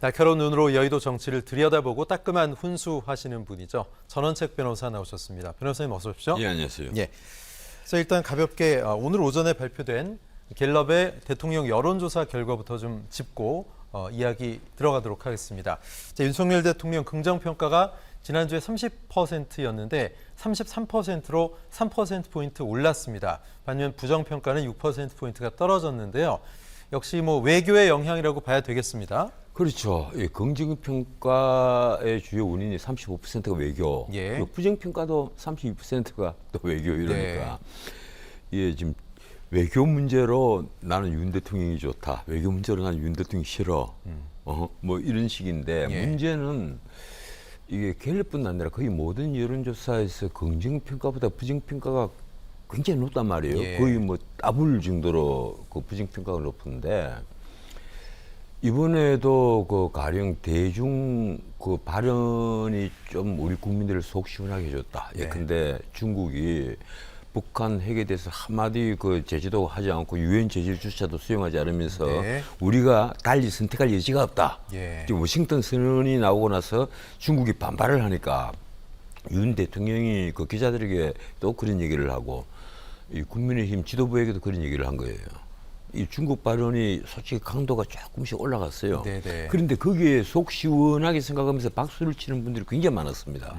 날카로운 눈으로 여의도 정치를 들여다보고 따끔한 훈수하시는 분이죠. 전원책 변호사 나오셨습니다. 변호사님 어서 오십시오. 예, 안녕하세요. 예. 그래서 일단 가볍게 오늘 오전에 발표된 갤럽의 대통령 여론조사 결과부터 좀 짚고 이야기 들어가도록 하겠습니다. 윤석열 대통령 긍정평가가 지난주에 30%였는데 33%로 3%포인트 올랐습니다. 반면 부정평가는 6%포인트가 떨어졌는데요. 역시 외교의 영향이라고 봐야 되겠습니다. 그렇죠. 예, 긍정평가의 주요 원인이 35%가 외교, 예. 그리고 부정평가도 32%가 또 외교 이러니까 예, 지금 외교 문제로 나는 윤 대통령이 좋다. 외교 문제로 나는 윤 대통령이 싫어. 이런 식인데 예. 문제는 이게 갤럽뿐 아니라 거의 모든 여론조사에서 긍정평가보다 부정평가가 굉장히 높단 말이에요. 예. 거의 더블 정도로 그 부정평가가 높은데 이번에도 그 가령 대중 그 발언이 좀 우리 국민들을 속 시원하게 해줬다. 네. 예컨대 중국이 북한 핵에 대해서 한마디 그 제재도 하지 않고 유엔 제재조차도 수용하지 않으면서 네. 우리가 달리 선택할 여지가 없다. 예. 지금 워싱턴 선언이 나오고 나서 중국이 반발을 하니까 윤 대통령이 그 기자들에게 또 그런 얘기를 하고 이 국민의힘 지도부에게도 그런 얘기를 한 거예요. 이 중국 발언이 솔직히 강도가 조금씩 올라갔어요. 네네. 그런데 거기에 속 시원하게 생각하면서 박수를 치는 분들이 굉장히 많았습니다.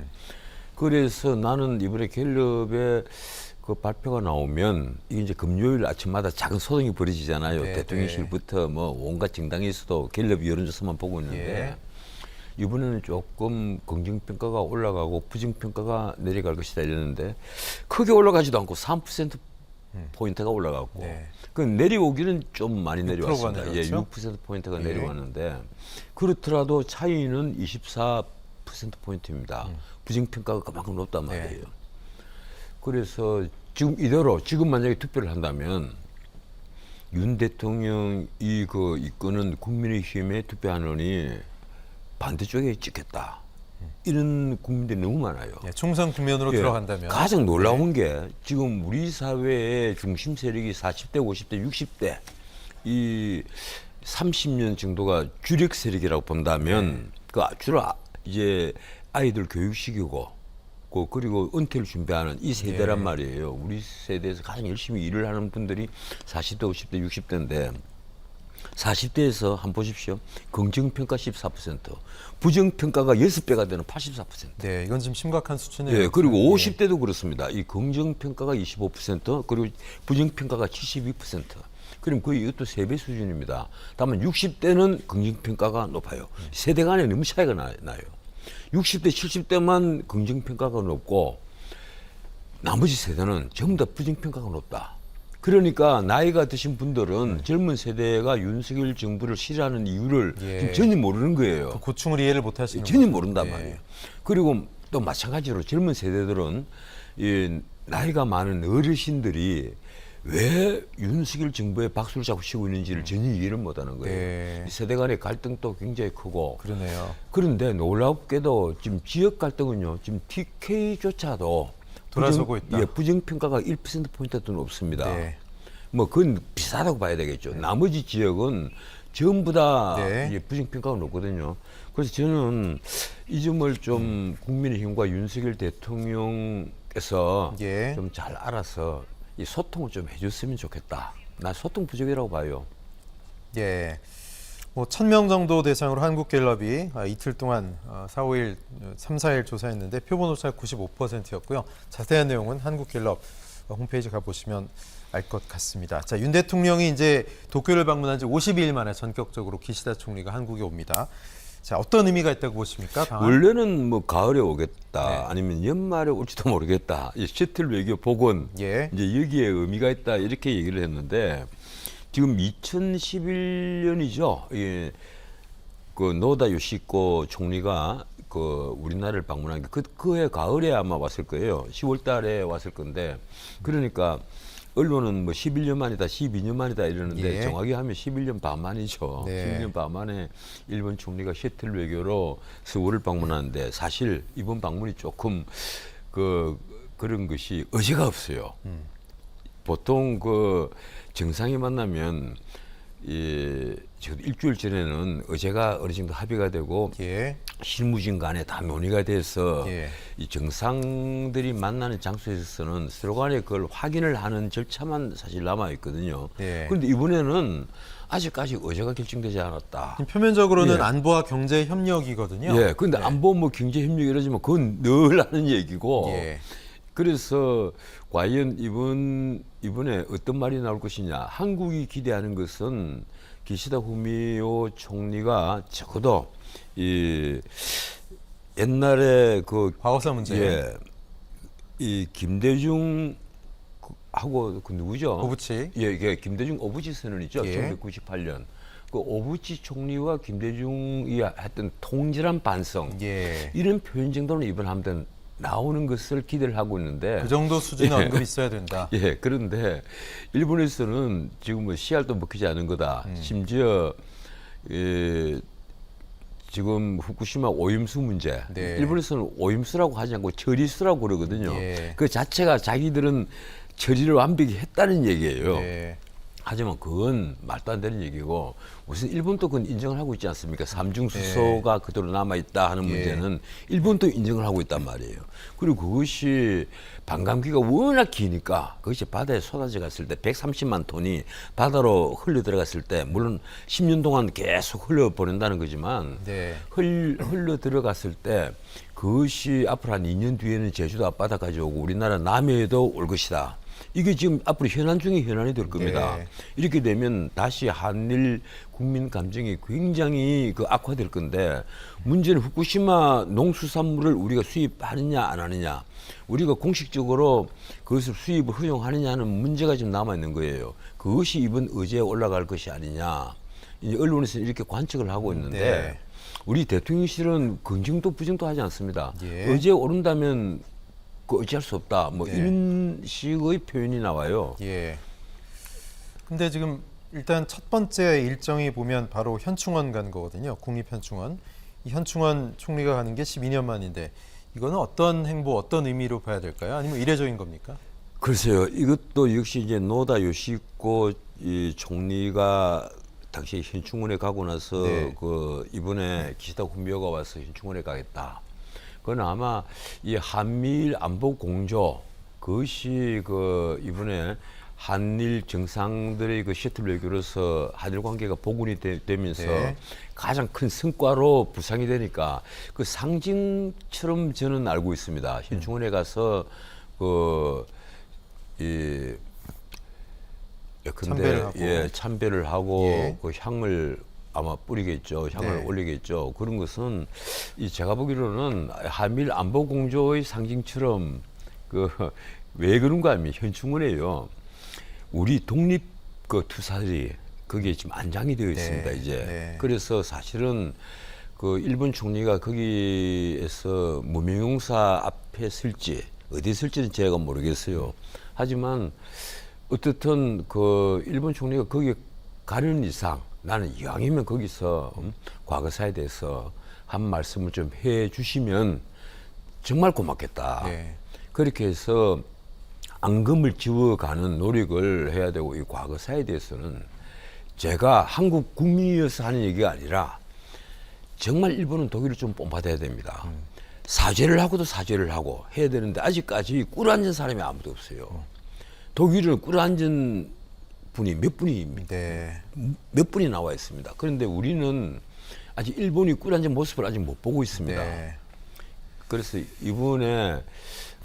그래서 나는 이번에 갤럽의 그 발표가 나오면 이게 이제 금요일 아침마다 작은 소동이 벌어지잖아요. 네네. 대통령실부터 온갖 정당에서도 갤럽 여론조사만 보고 있는데 이번에는 조금 긍정평가가 올라가고 부정평가가 내려갈 것이다 이랬는데 크게 올라가지도 않고 3% 포인트가 올라갔고 네. 그 내려오기는 좀 많이 6%가 내려왔습니다. 예, 내려왔죠? 6% 포인트가 예. 내려왔는데 그렇더라도 차이는 24% 포인트입니다. 부정평가가 그만큼 높단 말이에요. 그래서 지금 이대로 지금 만약에 투표를 한다면 윤 대통령 이끄는 국민의힘에 투표하느니 반대쪽에 찍겠다. 이런 국민들이 너무 많아요. 예, 총선 국면으로 예, 들어간다면 가장 놀라운 게 지금 우리 사회의 중심 세력이 40대, 50대, 60대 이 30년 정도가 주력 세력이라고 본다면 그 주로 이제 아이들 교육시키고 그리고 은퇴를 준비하는 이 세대란 말이에요. 우리 세대에서 가장 열심히 일을 하는 분들이 40대, 50대, 60대인데 40대에서 한번 보십시오. 긍정평가 14%, 부정평가가 6배가 되는 84%. 네, 이건 좀 심각한 수치네요. 예, 그리고 50대도 그렇습니다. 이 긍정평가가 25%, 그리고 부정평가가 72%. 그럼 거의 이것도 3배 수준입니다. 다만 60대는 긍정평가가 높아요. 세대 간에 너무 차이가 나요. 60대, 70대만 긍정평가가 높고 나머지 세대는 전부 다 부정평가가 높다. 그러니까 나이가 드신 분들은 젊은 세대가 윤석열 정부를 싫어하는 이유를 지금 전혀 모르는 거예요. 그 고충을 이해를 못 하시는 전혀 거죠. 모른단 말이에요. 그리고 또 마찬가지로 젊은 세대들은 이 나이가 많은 어르신들이 왜 윤석열 정부에 박수를 자꾸 치고 있는지를 전혀 이해를 못하는 거예요. 네. 이 세대 간의 갈등도 굉장히 크고 그러네요. 그런데 놀랍게도 지금 지역 갈등은요. 지금 TK조차도 돌아서고 있다. 부정평가가 1%포인트도 높습니다. 네. 그건 비슷하다고 봐야 되겠죠. 나머지 지역은 전부 다 네. 부정평가가 높거든요. 그래서 저는 이 점을 좀 국민의힘과 윤석열 대통령께서 예. 좀 잘 알아서 이 소통을 좀 해줬으면 좋겠다. 난 소통 부족이라고 봐요. 예. 1,000명 정도 대상으로 한국갤럽이 이틀 동안 4, 5일, 3, 4일 조사했는데 표본 오차 95%였고요. 자세한 내용은 한국갤럽 홈페이지 가보시면 알 것 같습니다. 자, 윤 대통령이 이제 도쿄를 방문한 지 52일 만에 전격적으로 기시다 총리가 한국에 옵니다. 자, 어떤 의미가 있다고 보십니까? 방안? 원래는 가을에 오겠다, 네. 아니면 연말에 올지도 모르겠다. 이 셔틀 외교 복원, 예. 이제 여기에 의미가 있다 이렇게 얘기를 했는데 지금 2011년이죠. 예, 그 노다 요시코 총리가 그 우리나라를 방문한 게 그해 가을에 아마 왔을 거예요. 10월달에 왔을 건데 그러니까 언론은 11년 만이다, 12년 만이다 이러는데 예. 정확히 하면 11년 반 만이죠. 네. 11년 반 만에 일본 총리가 셔틀 외교로 서울을 방문하는데 사실 이번 방문이 조금 그런 것이 의지가 없어요. 보통 그 정상이 만나면 지금 일주일 전에는 어제가 어느 정도 합의가 되고 예. 실무진 간에 다 논의가 돼서 예. 이 정상들이 만나는 장소에서는 서로 간에 그걸 확인을 하는 절차만 사실 남아 있거든요. 예. 그런데 이번에는 아직까지 어제가 결정되지 않았다. 표면적으로는 예. 안보와 경제 협력이거든요. 예, 근데 안보 뭐 경제 협력 이러지만 그건 늘 하는 얘기고. 예. 그래서 과연 이번에 어떤 말이 나올 것이냐. 한국이 기대하는 것은 기시다 후미오 총리가 적어도 이 옛날에 그 과거사 문제. 예, 이 김대중 하고 그 누구죠? 오부치. 예, 이게 김대중 오부치 선언이죠. 예. 1998년. 그 오부치 총리와 김대중이 했던 통질한 반성. 예. 이런 표현 정도는 이번 한번 나오는 것을 기대를 하고 있는데. 그 정도 수준의 예. 언급이 있어야 된다. 예, 그런데 일본에서는 지금 뭐 씨알도 먹히지 않은 거다. 심지어 지금 후쿠시마 오염수 문제. 네. 일본에서는 오염수라고 하지 않고 처리수라고 그러거든요. 예. 그 자체가 자기들은 처리를 완벽히 했다는 얘기예요. 네. 하지만 그건 말도 안 되는 얘기고 우선 일본도 그건 인정을 하고 있지 않습니까? 삼중수소가 그대로 남아있다 하는 예. 문제는 일본도 인정을 하고 있단 말이에요. 그리고 그것이 반감기가 워낙 기니까 그것이 바다에 쏟아져 갔을 때 130만 톤이 바다로 흘러 들어갔을 때 물론 10년 동안 계속 흘려보낸다는 거지만 네. 흘러 들어갔을 때 그것이 앞으로 한 2년 뒤에는 제주도 앞바다까지 오고 우리나라 남해에도 올 것이다. 이게 지금 앞으로 현안 중에 현안이 될 겁니다. 네. 이렇게 되면 다시 한일 국민 감정이 굉장히 그 악화될 건데 문제는 후쿠시마 농수산물을 우리가 수입하느냐 안 하느냐 우리가 공식적으로 그것을 수입을 허용하느냐는 문제가 지금 남아 있는 거예요. 그것이 이번 의제에 올라갈 것이 아니냐. 이제 언론에서는 이렇게 관측을 하고 있는데 네. 우리 대통령실은 긍정도 부정도 하지 않습니다. 예. 의제에 오른다면 그 어찌할 수 없다. 뭐 네. 이런 식의 표현이 나와요. 예. 근데 지금 일단 첫 번째 일정이 보면 바로 현충원 가는 거거든요. 국립현충원. 이 현충원 총리가 가는 게 12년 만인데 이거는 어떤 행보, 어떤 의미로 봐야 될까요? 아니면 이례적인 겁니까? 글쎄요. 이것도 역시 이제 노다 요시히코 이 총리가 당시 현충원에 가고 나서 네. 그 이번에 기시다 후미오가 와서 현충원에 가겠다. 그건 아마 이 한미일 안보 공조 그것이 그 이번에 한일 정상들의 그 셔틀 외교로서 한일 관계가 복원이 되면서 네. 가장 큰 성과로 부상이 되니까 그 상징처럼 저는 알고 있습니다. 현충원에 가서 참배를 하고. 예, 참배를 하고 예. 그 향을 아마 뿌리겠죠. 향을 네. 올리겠죠. 그런 것은 이 제가 보기로는 한미일 안보 공조의 상징처럼 그 왜 그런가 하면 현충원에요. 우리 독립 그 투사들이 거기에 지금 안장이 되어 있습니다. 네. 이제 네. 그래서 사실은 그 일본 총리가 거기에서 무명용사 앞에 설지 어디에 설지는 제가 모르겠어요. 하지만 어떻든 그 일본 총리가 거기에 가는 이상 나는 이왕이면 거기서 과거사에 대해서 한 말씀을 좀 해 주시면 정말 고맙겠다. 네. 그렇게 해서 앙금을 지워가는 노력을 해야 되고 이 과거사에 대해서는 제가 한국 국민이어서 하는 얘기가 아니라 정말 일본은 독일을 좀 본받아야 됩니다. 사죄를 하고도 사죄를 하고 해야 되는데 아직까지 꿇어앉은 사람이 아무도 없어요. 독일은 꿇어앉은 분이 몇 분이 나와 있습니다. 그런데 우리는 아직 일본이 꿇어앉은 모습을 아직 못 보고 있습니다. 네. 그래서 이번에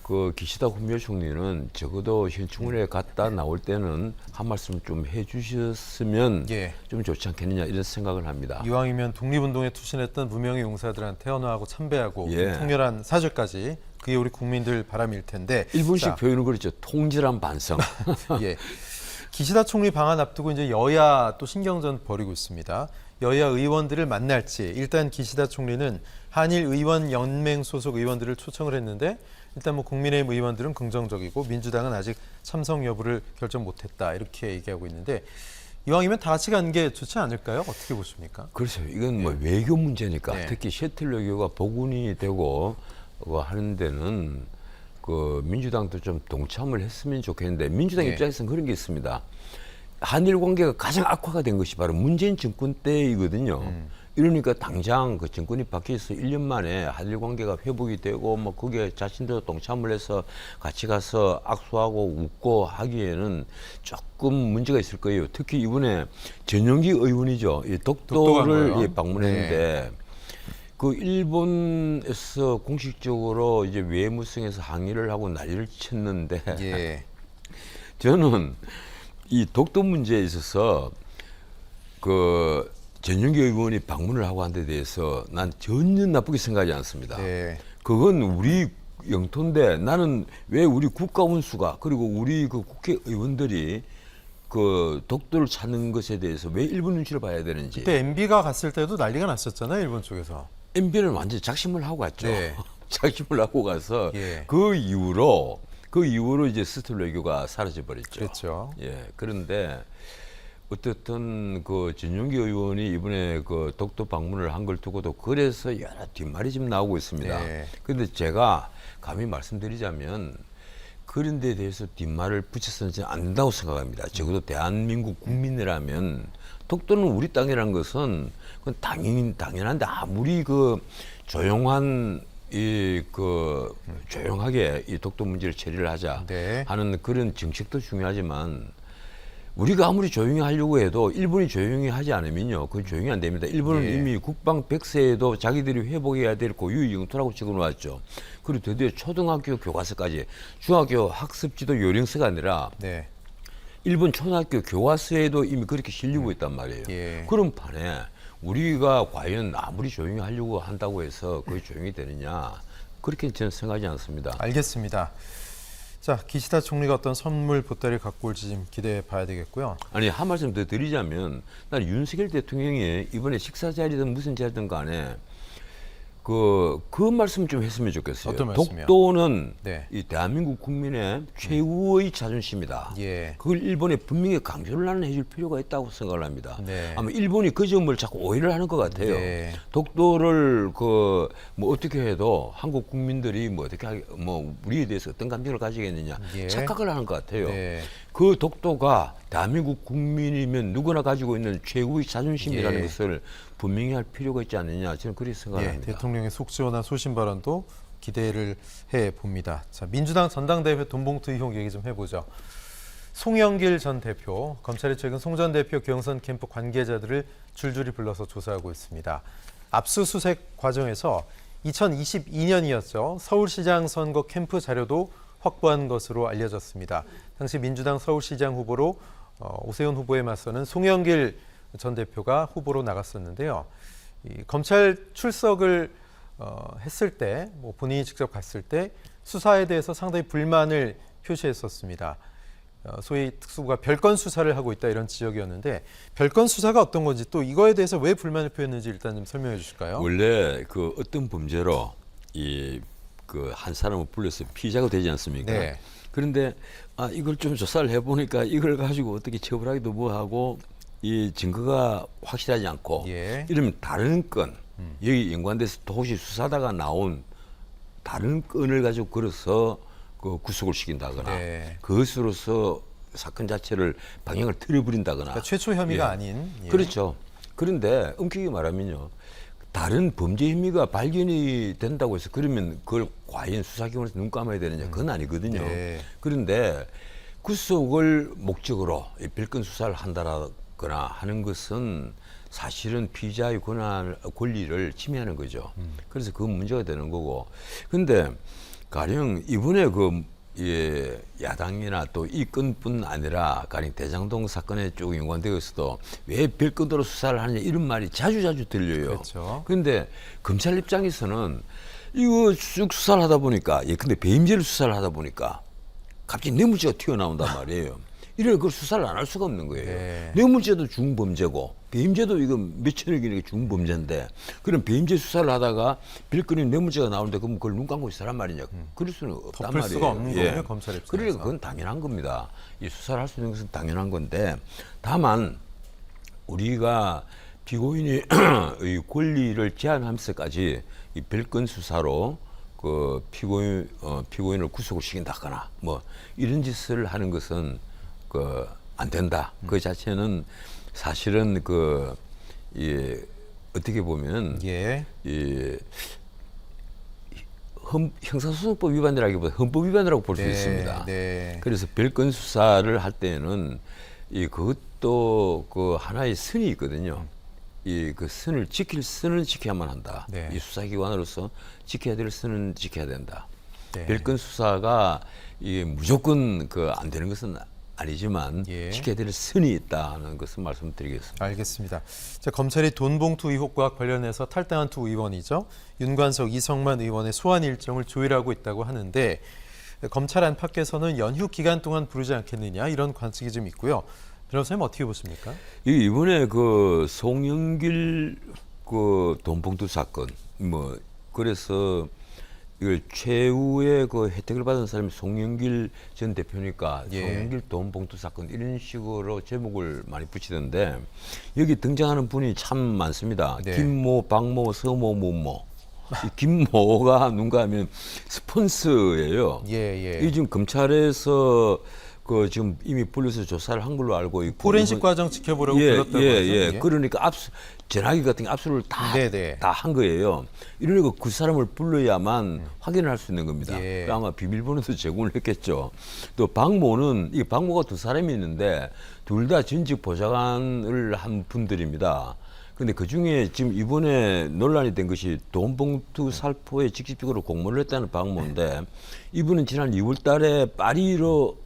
그 기시다 후미오 총리는 적어도 현충원에 갔다 나올 때는 한 말씀 좀 해주셨으면 예. 좀 좋지 않겠느냐 이런 생각을 합니다. 이왕이면 독립운동에 투신했던 무명의 용사들한테 헌화하고 참배하고 예. 통렬한 사죄까지 그게 우리 국민들 바람일 텐데. 일본식 자, 표현은 그렇죠. 통질한 반성. 예. 기시다 총리 방한 앞두고 이제 여야 또 신경전 벌이고 있습니다. 여야 의원들을 만날지 일단 기시다 총리는 한일 의원 연맹 소속 의원들을 초청을 했는데 일단 뭐 국민의힘 의원들은 긍정적이고 민주당은 아직 참석 여부를 결정 못했다 이렇게 얘기하고 있는데 이왕이면 다 같이 가는 게 좋지 않을까요? 어떻게 보십니까? 그렇죠. 이건 뭐 외교 문제니까 네. 특히 셔틀 외교가 복원이 되고 하는 데는 그 민주당도 좀 동참을 했으면 좋겠는데 민주당 네. 입장에서는 그런 게 있습니다. 한일 관계가 가장 악화가 된 것이 바로 문재인 정권 때이거든요. 이러니까 당장 그 정권이 바뀌어서 1년 만에 한일 관계가 회복이 되고 뭐 거기에 자신들도 동참을 해서 같이 가서 악수하고 웃고 하기에는 조금 문제가 있을 거예요. 특히 이번에 전용기 의원이죠. 이 독도를 독도가 방문했는데 그 일본에서 공식적으로 이제 외무성에서 항의를 하고 난리를 쳤는데 예. 저는 이 독도 문제에 있어서 그 전용기 의원이 방문을 하고 한 데 대해서 난 전혀 나쁘게 생각하지 않습니다. 네. 그건 우리 영토인데 나는 왜 우리 국가원수가 그리고 우리 그 국회의원들이 그 독도를 찾는 것에 대해서 왜 일본 눈치를 봐야 되는지. 그때 MB가 갔을 때도 난리가 났었잖아요, 일본 쪽에서. MB는 완전히 작심을 하고 갔죠. 네. 작심을 하고 가서 예. 그 이후로 이제 스틸 외교가 사라져 버렸죠. 그렇죠. 예. 그런데 어쨌든 그 전용기 의원이 이번에 그 독도 방문을 한 걸 두고도 그래서 여러 뒷말이 좀 나오고 있습니다. 네. 그런데 제가 감히 말씀드리자면 그런 데 대해서 뒷말을 붙여서는 안 된다고 생각합니다. 적어도 대한민국 국민이라면 독도는 우리 땅이라는 것은 그건 당연한데 아무리 그 조용한 조용하게 이 독도 문제를 처리를 하자 네. 하는 그런 정책도 중요하지만 우리가 아무리 조용히 하려고 해도 일본이 조용히 하지 않으면요, 그건 조용히 안 됩니다. 일본은 예. 이미 국방 100세에도 자기들이 회복해야 될 고유의 영토라고 적어놓았죠. 그리고 드디어 초등학교 교과서까지 중학교 학습지도 요령서가 아니라 네. 일본 초등학교 교과서에도 이미 그렇게 실리고 있단 말이에요. 예. 그런 판에 우리가 과연 아무리 조용히 하려고 한다고 해서 그게 조용히 되느냐, 그렇게 저는 생각하지 않습니다. 알겠습니다. 자, 기시다 총리가 어떤 선물 보따리를 갖고 올지 좀 기대해 봐야 되겠고요. 아니, 한 말씀 더 드리자면 난 윤석열 대통령이 이번에 식사 자리든 무슨 자리든 간에 그 말씀 좀 했으면 좋겠어요. 어떤 말씀이요? 독도는 네. 이 대한민국 국민의 최후의 자존심이다. 예. 그걸 일본에 분명히 강조를 나는 해줄 필요가 있다고 생각을 합니다. 네. 아마 일본이 그 점을 자꾸 오해를 하는 것 같아요. 네. 독도를 뭐 어떻게 해도 한국 국민들이 뭐 어떻게 뭐 우리에 대해서 어떤 감정을 가지겠느냐 예. 착각을 하는 것 같아요. 네. 그 독도가 대한민국 국민이면 누구나 가지고 있는 최후의 자존심이라는 예. 것을 분명히 할 필요가 있지 않느냐 저는 그렇게 예, 생각합니다. 대통령의 속 시원한 소신 발언도 기대를 해 봅니다. 자, 민주당 전당대회 돈봉투 의혹 얘기 좀 해보죠. 송영길 전 대표, 검찰이 최근 송 전 대표 경선 캠프 관계자들을 줄줄이 불러서 조사하고 있습니다. 압수수색 과정에서 2022년이었죠. 서울시장 선거 캠프 자료도 확보한 것으로 알려졌습니다. 당시 민주당 서울시장 후보로 오세훈 후보에 맞서는 송영길 전 대표가 후보로 나갔었는데요. 이 검찰 출석을 했을 때, 뭐 본인이 직접 갔을 때 수사에 대해서 상당히 불만을 표시했었습니다. 소위 특수부가 별건 수사를 하고 있다 이런 지적이었는데 별건 수사가 어떤 건지 또 이거에 대해서 왜 불만을 표했는지 일단 좀 설명해 주실까요? 원래 그 어떤 범죄로 한 사람을 불러서 피의자가 되지 않습니까? 네. 그런데 이걸 좀 조사를 해보니까 이걸 가지고 어떻게 처벌하기도 뭐하고 이 증거가 확실하지 않고 예. 이러면 다른 건 여기 연관돼서 도시 수사다가 나온 다른 건을 가지고 걸어서 그 구속을 시킨다거나 네. 그것으로서 사건 자체를 방향을 틀어버린다거나 그러니까 최초 혐의가 예. 아닌. 예. 그렇죠. 그런데 엄격히 말하면요. 다른 범죄 혐의가 발견이 된다고 해서 그러면 그걸 과연 수사기관에서 눈 감아야 되느냐 그건 아니거든요. 네. 그런데 구속을 목적으로 별건 수사를 한다거나 하는 것은 사실은 피의자의 권리를 침해하는 거죠. 그래서 그 문제가 되는 거고. 근데 가령 이번에 야당이나 또 이 건뿐 아니라 가령 대장동 사건에 쭉 연관되어 있어도 왜 별건으로 수사를 하느냐 이런 말이 자주 들려요. 그렇죠. 그런데 검찰 입장에서는 이거 쭉 수사를 하다 보니까 근데 배임죄를 수사를 하다 보니까 갑자기 뇌물죄가 튀어나온단 말이에요. 이래 그걸 수사를 안 할 수가 없는 거예요. 네. 뇌물죄도 중범죄고 배임죄도 이거 몇천억이니까 중범죄인데 그럼 배임죄 수사를 하다가 빌거리 뇌물죄가 나오는데 그럼 그걸 눈 감고 있으란 말이냐. 그럴 수는 없단 덮을 말이에요. 수가 없는 거군요, 검찰 입장에서. 그러니까 그건 당연한 겁니다. 이 수사를 할 수 있는 것은 당연한 건데 다만 우리가 피고인이 이 권리를 제한하면서까지 이 별건 수사로 그 피고인을 구속을 시킨다거나 뭐 이런 짓을 하는 것은 안 된다. 그 자체는 사실은 어떻게 보면 예. 형사소송법 위반이라기보다 헌법 위반이라고 볼 수 네, 있습니다. 네. 그래서 별건 수사를 할 때는 그것도 그 하나의 선이 있거든요. 그 선을 지킬 선은 지켜야만 한다. 네. 이 수사기관으로서 지켜야 될 선은 지켜야 된다. 네. 별건 수사가 무조건 안 되는 것은 아니지만 예. 지켜야 될 선이 있다는 것을 말씀드리겠습니다. 알겠습니다. 자, 검찰이 돈봉투 의혹과 관련해서 탈당한 두 의원이죠. 윤관석, 이성만 의원의 소환 일정을 조율하고 있다고 하는데 검찰 안팎에서는 연휴 기간 동안 부르지 않겠느냐 이런 관측이 좀 있고요. 변호사님 어떻게 보십니까? 이번에 송영길 돈봉투 사건 그래서 이걸 최후의 혜택을 받은 사람이 송영길 전 대표니까 예. 송영길 돈봉투 사건 이런 식으로 제목을 많이 붙이던데 여기 등장하는 분이 참 많습니다. 네. 김모, 박모, 서모, 문모. 이 김모가 누군가 하면 스폰서예요. 예, 이 지금 검찰에서 지금 이미 불려서 조사를 한 걸로 알고 있고 포렌식 과정 지켜보려고 불렀다고 하죠. 예. 그러니까 전화기 같은 게 압수를 다 한 거예요. 이러니까 그 사람을 불러야만 확인을 할 수 있는 겁니다. 예. 그러니까 아마 비밀번호도 제공을 했겠죠. 또 박모가 두 사람이 있는데 둘 다 전직 보좌관을 한 분들입니다. 근데 그 중에 지금 이번에 논란이 된 것이 돈봉투 살포에 직접적으로 공모를 했다는 박모인데 이분은 지난 2월 달에 파리로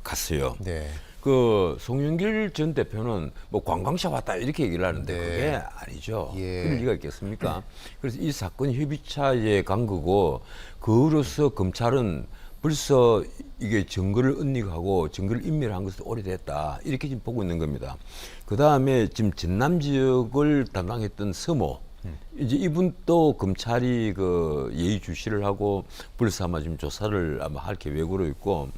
갔어요. 네. 송영길 전 대표는 관광차 왔다 이렇게 얘기를 하는데 네. 그게 아니죠. 예. 그럴 리가 있겠습니까? 그래서 이 사건 협의차에 간 거고 그로서 검찰은 벌써 이게 증거를 은닉하고 증거를 인멸한 것이 오래됐다 이렇게 지금 보고 있는 겁니다. 그 다음에 지금 전남 지역을 담당했던 서모 이제 이분도 검찰이 예의주시를 하고 벌써 아마 지금 조사를 아마 할 계획으로 있고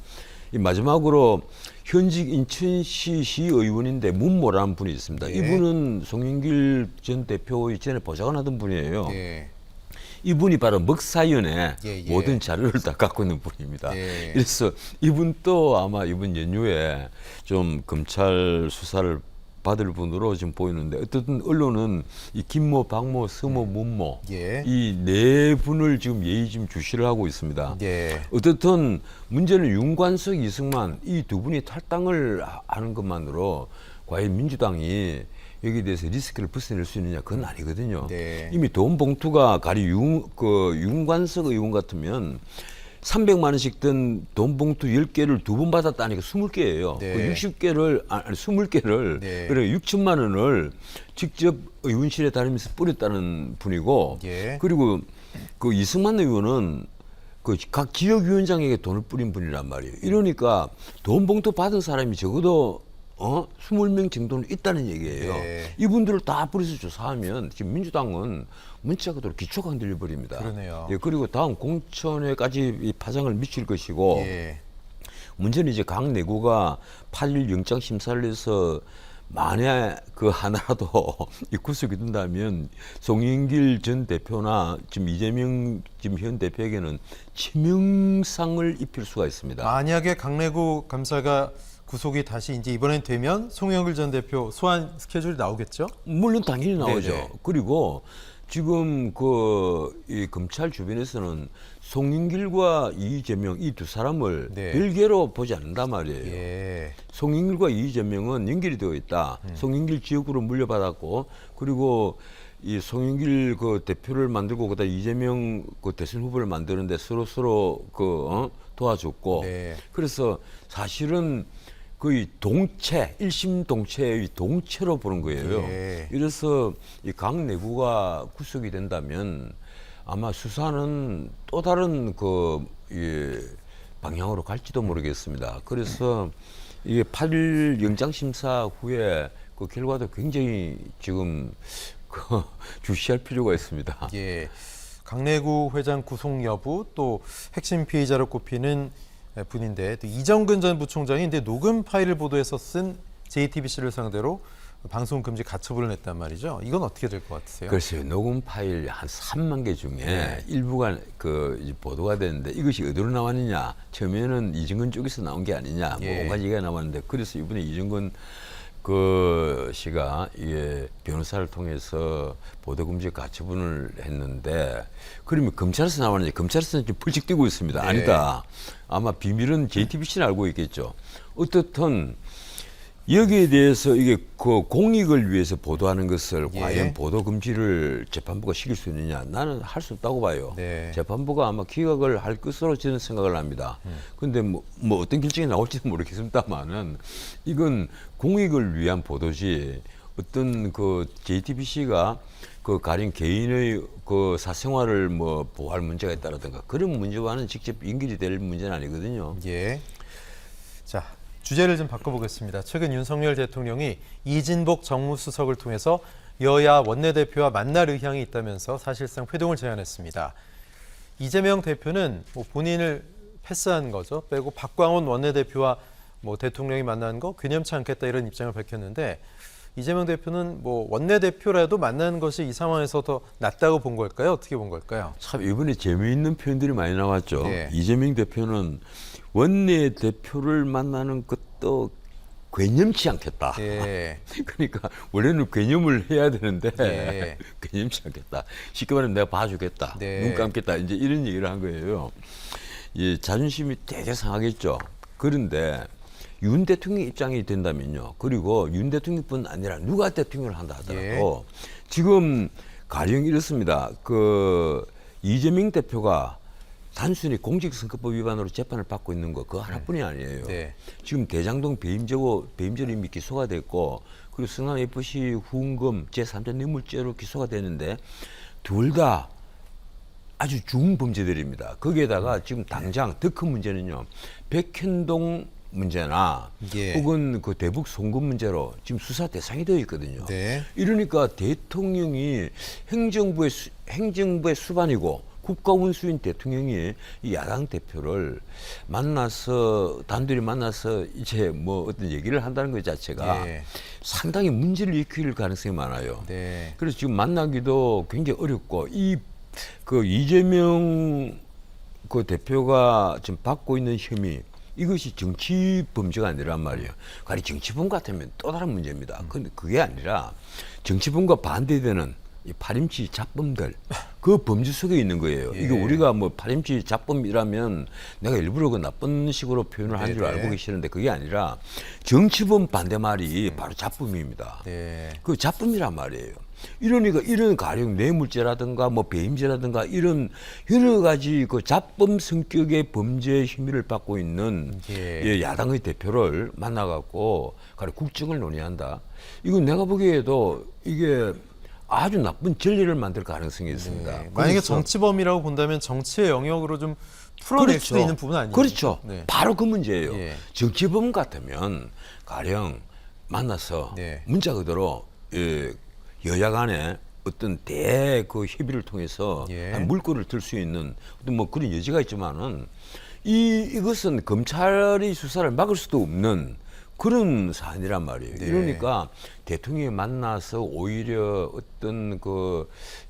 마지막으로 현직 인천시 시의원인데 문모라는 분이 있습니다. 예. 이분은 송영길 전 대표 전에 보좌관 하던 분이에요. 예. 이분이 바로 먹사연의 예. 모든 자료를 다 갖고 있는 분입니다. 예. 그래서 이분도 아마 이번 연휴에 좀 검찰 수사를 받을 분으로 지금 보이는데 어쨌든 언론은 이 김모, 박모, 서모, 문모 예. 이 네 분을 지금 주시를 하고 있습니다. 예. 어쨌든 문제는 윤관석, 이승만 이 두 분이 탈당을 하는 것만으로 과연 민주당이 여기에 대해서 리스크를 벗어낼 수 있느냐 그건 아니거든요. 네. 이미 돈 봉투가 가리 윤관석 의원 같으면 300만 원씩 든 돈 봉투 10개를 두 번 받았다니까 20개예요. 네. 그 60개를 아니 20개를 네. 그래 6천만 원을 직접 의원실에 다니면서 뿌렸다는 분이고 예. 그리고 이승만 의원은 각 지역위원장에게 돈을 뿌린 분이란 말이에요. 이러니까 돈 봉투 받은 사람이 적어도 20명 정도는 있다는 얘기예요. 네. 이분들을 다 뿌려서 조사하면 지금 민주당은 문자 그대로 기초가 흔들려 버립니다. 그러네요. 예, 그리고 다음 공천에까지 이 파장을 미칠 것이고 예. 문제는 이제 각 내구가 8일 영장 심사를 해서 만에 하나라도 이 구속이 된다면 송영길 전 대표나 지금 이재명 지금 현 대표에게는 치명상을 입힐 수가 있습니다. 만약에 강내구 감사가 구속이 다시 이제 이번엔 되면 송영길 전 대표 소환 스케줄이 나오겠죠? 물론 당연히 나오죠. 네네. 그리고 지금 이 검찰 주변에서는 송영길과 이재명 이 두 사람을 네. 별개로 보지 않는단 말이에요. 예. 송영길과 이재명은 연결이 되어 있다. 송영길 지역구로 물려받았고 그리고 이 송영길 대표를 만들고 그다음 이재명 대선 후보를 만드는데 서로 도와줬고 네. 그래서 사실은 거의 동체, 일심 동체의 동체로 보는 거예요. 예. 이래서 이 각 내구가 구속이 된다면 아마 수사는 또 다른 방향으로 갈지도 모르겠습니다. 그래서 이게 8일 영장 심사 후에 그 결과도 굉장히 지금 주시할 필요가 있습니다. 예. 강내구 회장 구속 여부 또 핵심 피의자로 꼽히는 분인데 또 이정근 전 부총장이 이제 녹음 파일을 보도해서 쓴 JTBC를 상대로 방송 금지 가처분을 냈단 말이죠. 이건 어떻게 될 것 같으세요? 글쎄요, 녹음 파일 한 3만 개 중에 네. 일부가 이제 보도가 됐는데 이것이 어디로 나왔느냐? 처음에는 이정근 쪽에서 나온 게 아니냐? 뭐 예. 5가지가 나왔는데 그래서 이번에 이정근 씨가 이게 변호사를 통해서 보도금지 가처분을 했는데 그러면 검찰에서 나왔는지 검찰에서는 지금 펄쩍 뛰고 있습니다. 네. 아니다. 아마 비밀은 JTBC는 알고 있겠죠. 어떻든 여기에 대해서 이게 그 공익을 위해서 보도하는 것을 예. 과연 보도 금지를 재판부가 시킬 수 있느냐? 나는 할 수 없다고 봐요. 네. 재판부가 아마 기각을 할 것으로 저는 생각을 합니다. 근데 뭐 어떤 결정이 나올지는 모르겠습니다만은 이건 공익을 위한 보도지 어떤 그 JTBC가 그 가령 개인의 그 사생활을 뭐 보호할 문제가 있다라든가 그런 문제와는 직접 연결이 될 문제는 아니거든요. 예. 자, 주제를 좀 바꿔보겠습니다. 최근 윤석열 대통령이 이진복 정무수석을 통해서 여야 원내대표와 만날 의향이 있다면서 사실상 회동을 제안했습니다. 이재명 대표는 뭐 본인을 패스한 거죠. 빼고 박광원 원내대표와 뭐 대통령이 만나는 거 균염치 않겠다 이런 입장을 밝혔는데 이재명 대표는 뭐 원내대표라도 만나는 것이 이 상황에서 더 낫다고 본 걸까요? 어떻게 본 걸까요? 참 이번에 재미있는 표현들이 많이 나왔죠. 네. 이재명 대표는 원내 대표를 만나는 것도 괴념치 않겠다. 예. 그러니까 원래는 괴념을 해야 되는데 예. 괴념치 않겠다. 쉽게 말하면 내가 봐주겠다. 네. 눈 감겠다. 이제 이런 얘기를 한 거예요. 이 자존심이 되게 상하겠죠. 그런데 윤 대통령 입장이 된다면요. 그리고 윤 대통령뿐 아니라 누가 대통령을 한다 하더라도 지금 가령 이렇습니다. 그 이재명 대표가 단순히 공직선거법 위반으로 재판을 받고 있는 거 그거 하나뿐이 아니에요. 네. 지금 대장동 배임죄로 이미 기소가 됐고 그리고 성남 FC 후원금 제3자 뇌물죄로 기소가 되는데 둘 다 아주 중범죄들입니다. 거기에다가 지금 당장 더 큰 문제는요. 백현동 문제나 예. 혹은 그 대북 송금 문제로 지금 수사 대상이 되어 있거든요. 네. 이러니까 대통령이 행정부의 수반이고 국가원수인 대통령이 이 야당 대표를 만나서 단둘이 만나서 이제 뭐 어떤 얘기를 한다는 것 자체가 예. 상당히 문제를 일으킬 가능성이 많아요. 네. 그래서 지금 만나기도 굉장히 어렵고 그 이재명 그 대표가 지금 받고 있는 혐의 이것이 정치 범죄가 아니란 말이에요. 가령 정치범 같으면 또 다른 문제입니다. 근데 그게 아니라 정치범과 반대되는 이 파림치 잡범들 그 범죄 속에 있는 거예요. 예. 이거 우리가 뭐 파림치 잡범이라면 내가 일부러 그 나쁜 식으로 표현을 한 줄 네네. 알고 계시는데 그게 아니라 정치범 반대말이 바로 잡범입니다. 네. 그 잡범이란 말이에요. 이러니까 이런 가령 뇌물죄라든가 뭐 배임죄라든가 이런 여러 가지 그 잡범 성격의 범죄 혐의를 받고 있는 예. 야당의 대표를 만나갖고 가령 국정을 논의한다. 이건 내가 보기에도 이게 아주 나쁜 전례를 만들 가능성이 있습니다. 네. 만약에 그래서 정치범이라고 본다면 정치의 영역으로 좀 풀어낼 수도 있는 부분 아니에요? 그렇죠. 네. 바로 그 문제예요. 예. 정치범 같으면 가령 만나서 네. 문자 그대로 여야 간에 어떤 그 협의를 통해서 예. 물꼬를 들 수 있는 어떤 뭐 그런 여지가 있지만은 이것은 검찰이 수사를 막을 수도 없는 그런 사안이란 말이에요. 네. 이러니까 대통령이 만나서 오히려 어떤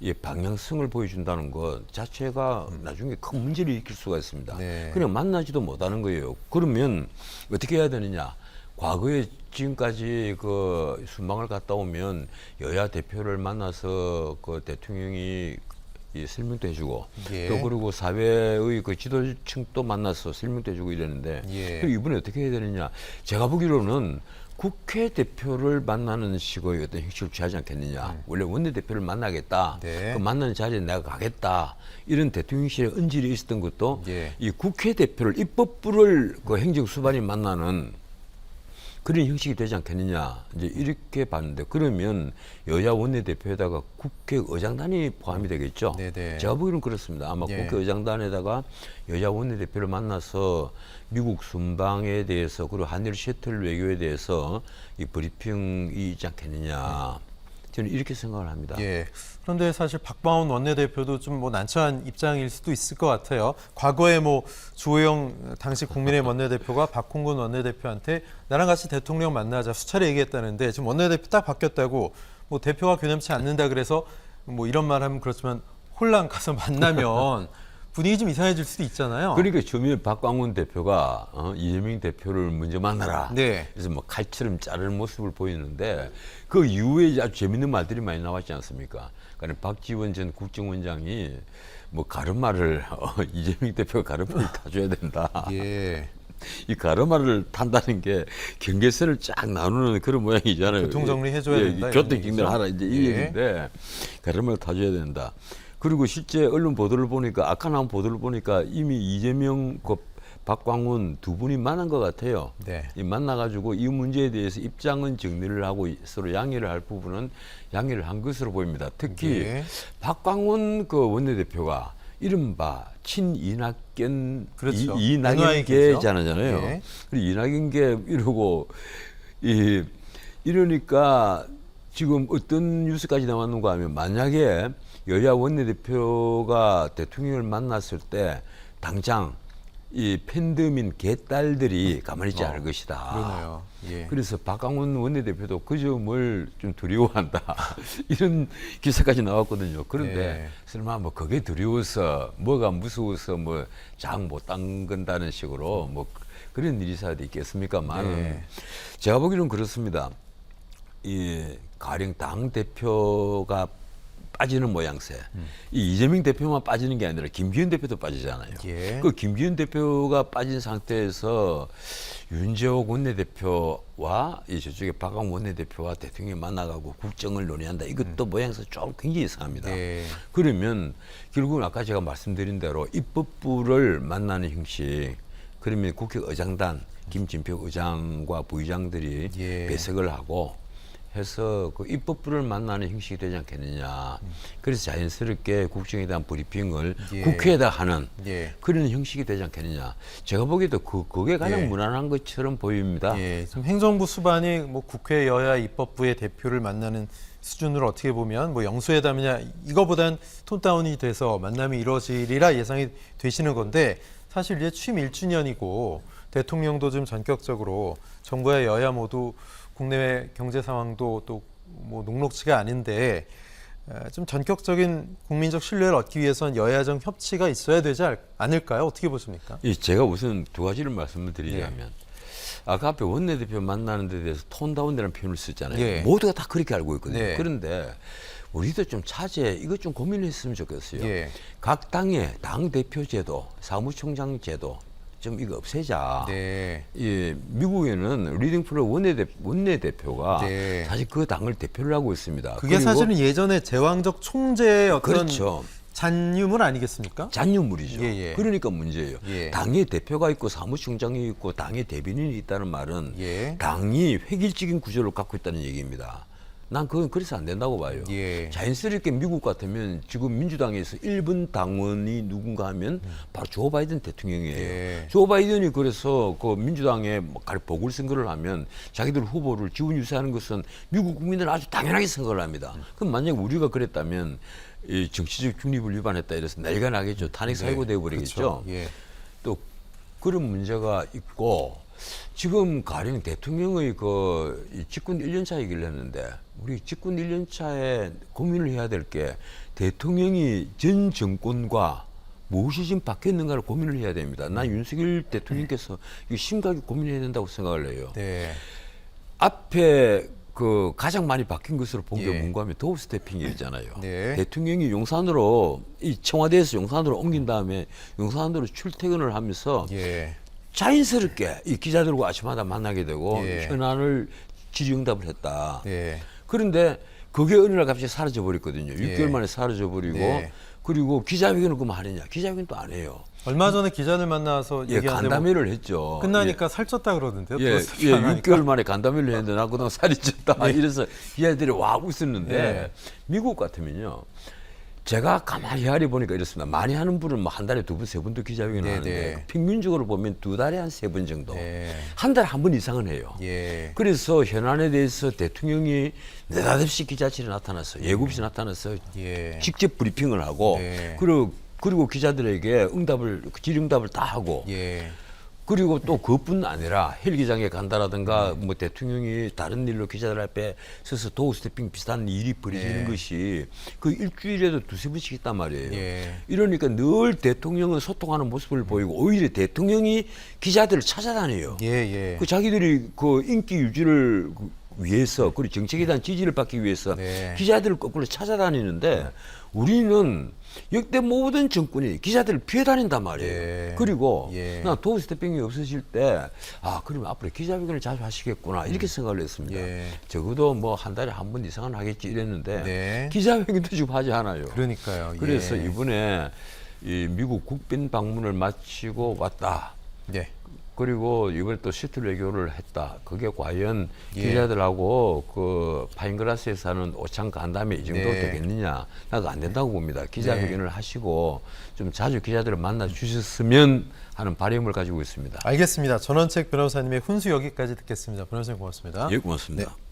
이 방향성을 보여준다는 것 자체가 나중에 큰 문제를 일으킬 수가 있습니다. 네. 그냥 만나지도 못하는 거예요. 그러면 어떻게 해야 되느냐? 과거에 지금까지 그 순방을 갔다 오면 여야 대표를 만나서 그 대통령이 이 설명도 해주고 예. 또 그리고 사회의 그 지도층도 만나서 설명도 해주고 이랬는데 예. 그럼 이번에 어떻게 해야 되느냐? 제가 보기로는 국회 대표를 만나는 식의 어떤 형식을 취하지 않겠느냐. 원래 원내대표를 만나겠다. 네. 그 만나는 자리에 내가 가겠다. 이런 대통령실의 언질이 있었던 것도 예. 이 국회 대표를 입법부를 그 행정수반이 만나는 그런 형식이 되지 않겠느냐 이제 이렇게 봤는데 그러면 여야 원내대표에다가 국회의장단이 포함이 되겠죠. 네네. 제가 보기로는 그렇습니다. 아마 예. 국회의장단에다가 여야 원내대표를 만나서 미국 순방에 대해서 그리고 한일 셔틀 외교에 대해서 이 브리핑이 있지 않겠느냐. 저는 이렇게 생각을 합니다. 예. 그런데 사실 박광원 원내대표도 좀 뭐 난처한 입장일 수도 있을 것 같아요. 과거에 뭐 주호영 당시 국민의힘 원내대표가 박홍근 원내대표한테 나랑 같이 대통령 만나자 수차례 얘기했다는데 지금 원내대표 딱 바뀌었다고 뭐 대표가 교념치 않는다 그래서 뭐 이런 말 하면 그렇지만 홀랑 가서 만나면 분위기 좀 이상해질 수도 있잖아요. 그러니까 처음에 박광훈 대표가 이재명 대표를 먼저 만나라. 네. 그래서 뭐 칼처럼 자르는 모습을 보였는데 그 이후에 아주 재밌는 말들이 많이 나왔지 않습니까? 그러니까 박지원 전 국정원장이 뭐 가르마를 이재명 대표가 가르마를 타줘야 된다. 예. 이 가르마를 탄다는 게 경계선을 쫙 나누는 그런 모양이잖아요. 교통 정리해줘야 된다, 교통 이런 정리를 하라 이제 이 예. 얘기인데 가르마를 타줘야 된다. 그리고 실제 언론 보도를 보니까 아까 나온 보도를 보니까 이미 이재명, 박광훈 두 분이 만난 것 같아요. 네. 이 만나가지고 이 문제에 대해서 입장은 정리를 하고 서로 양해를 할 부분은 양해를 한 것으로 보입니다. 특히 예. 박광훈 그 원내대표가 이른바 친이낙연 그렇죠. 이낙연계잖아요. 예. 그리고 이낙연계 이러고 이러니까 지금 어떤 뉴스까지 나왔는가 하면 만약에 여야 원내대표가 대통령을 만났을 때 당장 이 팬덤인 개딸들이 가만히 있지 않을 것이다. 그러네요. 예. 그래서 박광훈 원내대표도 그 점을 좀 두려워한다. 이런 기사까지 나왔거든요. 그런데 네. 설마 뭐 그게 두려워서 뭐가 무서워서 뭐 장 못 담근다는 식으로 뭐 그런 일이 있어야 있겠습니까만 네. 제가 보기로는 그렇습니다. 이 가령 당 대표가 빠지는 모양새. 이 이재명 대표만 빠지는 게 아니라 김기현 대표도 빠지잖아요. 예. 그 김기현 대표가 빠진 상태에서 윤재옥 원내대표와 이 저쪽에 박광 원내대표와 대통령이 만나가고 국정을 논의한다. 이것도 모양새 좀 굉장히 이상합니다. 예. 그러면 결국은 아까 제가 말씀드린 대로 입법부를 만나는 형식. 그러면 국회 의장단 김진표 의장과 부의장들이 예. 배석을 하고 해서 그 입법부를 만나는 형식이 되지 않겠느냐. 그래서 자연스럽게 국정에 대한 브리핑을 예. 국회에다 하는 예. 그런 형식이 되지 않겠느냐. 제가 보기에도 그게 가장 예. 무난한 것처럼 보입니다. 예, 지금 행정부 수반이 뭐 국회 여야 입법부의 대표를 만나는 수준으로 어떻게 보면 뭐 영수회담이냐 이거보단 톤다운이 돼서 만남이 이루어지리라 예상이 되시는 건데 사실 이제 취임 1주년이고 대통령도 좀 전격적으로 정부와 여야 모두 국내외 경제 상황도 또 뭐 녹록치가 않은데 좀 전격적인 국민적 신뢰를 얻기 위해선 여야정 협치가 있어야 되지 않을까요? 어떻게 보십니까? 제가 우선 두 가지를 말씀을 드리자면 아까 앞에 원내대표 만나는 데 대해서 톤다운이라는 표현을 썼잖아요. 예. 모두가 다 그렇게 알고 있거든요. 네. 그런데 우리도 좀 차제 이것 좀 고민했으면 좋겠어요. 예. 각 당의 당 대표 제도, 사무총장 제도 좀 이거 없애자. 네. 예, 미국에는 리딩 프로 원내대표가 네. 사실 그 당을 대표를 하고 있습니다. 그게 그리고 사실은 예전에 제왕적 총재의 어떤 그렇죠. 잔유물 아니겠습니까? 잔유물이죠. 예, 예. 그러니까 문제예요. 예. 당의 대표가 있고 사무총장이 있고 당의 대변인이 있다는 말은 예. 당이 획일적인 구조를 갖고 있다는 얘기입니다. 난 그건 그래서 안 된다고 봐요. 예. 자연스럽게 미국 같으면 지금 민주당에서 1번 당원이 누군가 하면 바로 조 바이든 대통령이에요. 예. 조 바이든이 그래서 그 민주당에 보궐선거를 하면 자기들 후보를 지원 유세하는 것은 미국 국민들은 아주 당연하게 생각을 합니다. 그럼 만약에 우리가 그랬다면 이 정치적 중립을 위반했다 이래서 난리가 나겠죠. 탄핵 사유가 되어버리겠죠. 그렇죠. 예. 또 그런 문제가 있고 지금 가령 대통령의 그 집권 1년차 얘기를 했는데 우리 집권 1년차에 고민을 해야 될 게 대통령이 전 정권과 무엇이 지금 바뀌었는가를 고민을 해야 됩니다. 난 윤석열 대통령께서 이거 심각하게 고민해야 된다고 생각을 해요. 네. 앞에 그 가장 많이 바뀐 것으로 본 게 예. 뭔가 하면 도어 스태핑이잖아요. 네. 대통령이 용산으로 이 청와대에서 용산으로 옮긴 다음에 용산으로 출퇴근을 하면서 예. 자연스럽게 이 기자들과 아침마다 만나게 되고 예. 현안을 질의응답을 했다. 예. 그런데 그게 어느 날 갑자기 사라져 버렸거든요. 예. 6개월 만에 사라져 버리고 네. 그리고 기자회견을 그만 하느냐? 기자회견도 안 해요. 얼마 전에 기자들 만나서 예, 얘기하는데 간담회를 했죠. 끝나니까 살쪘다 그러던데요. 예, 그거 예, 안 하니까. 6개월 만에 간담회를 했는데 나 그동안 살이 쪘다. 이래서 기자들이 와 웃었는데 예. 미국 같으면요. 제가 가만히 헤아려 보니까 이렇습니다. 많이 하는 분은 뭐 한 달에 2번, 3번도 기자회견을 네, 하는데 네. 평균적으로 보면 2달에 한 3번 정도, 네. 한 달에 1번 이상은 해요. 예. 그래서 현안에 대해서 대통령이 느닷없이 기자실에 나타나서 예고없이 나타나서 예. 직접 브리핑을 하고 네. 그리고 기자들에게 질의응답을 다 하고 예. 그리고 또 그뿐 아니라 헬기장에 간다라든가 뭐 대통령이 다른 일로 기자들 앞에 서서 도어 스태핑 비슷한 일이 벌어지는 네. 것이 그 일주일에도 2-3번씩 있단 말이에요. 예. 이러니까 늘 대통령은 소통하는 모습을 보이고 오히려 대통령이 기자들을 찾아다녀요. 예. 예. 그 자기들이 그 인기 유지를 위해서 그리고 정책에 대한 지지를 받기 위해서 네. 기자들을 거꾸로 찾아다니는데 우리는 역대 모든 정권이 기자들을 피해 다닌단 말이에요. 예. 그리고 예. 나 도어 스태핑이 없으실 때 그러면 앞으로 기자회견을 자주 하시겠구나 이렇게 생각을 했습니다. 예. 적어도 뭐 한 달에 1번 이상은 하겠지 이랬는데 네. 기자회견도 지금 하지 않아요. 그러니까요. 그래서 예. 이번에 이 미국 국빈 방문을 마치고 왔다. 네. 그리고 이번에 또 시트 외교를 했다. 그게 과연 예. 기자들하고 그 파인그라스에 사는 오창 간담회 이 정도 네. 되겠느냐? 나도 안 된다고 봅니다. 기자회견을 하시고 좀 자주 기자들을 만나 주셨으면 하는 바람을 가지고 있습니다. 알겠습니다. 전원책 변호사님의 훈수 여기까지 듣겠습니다. 변호사님 고맙습니다. 예, 고맙습니다. 네.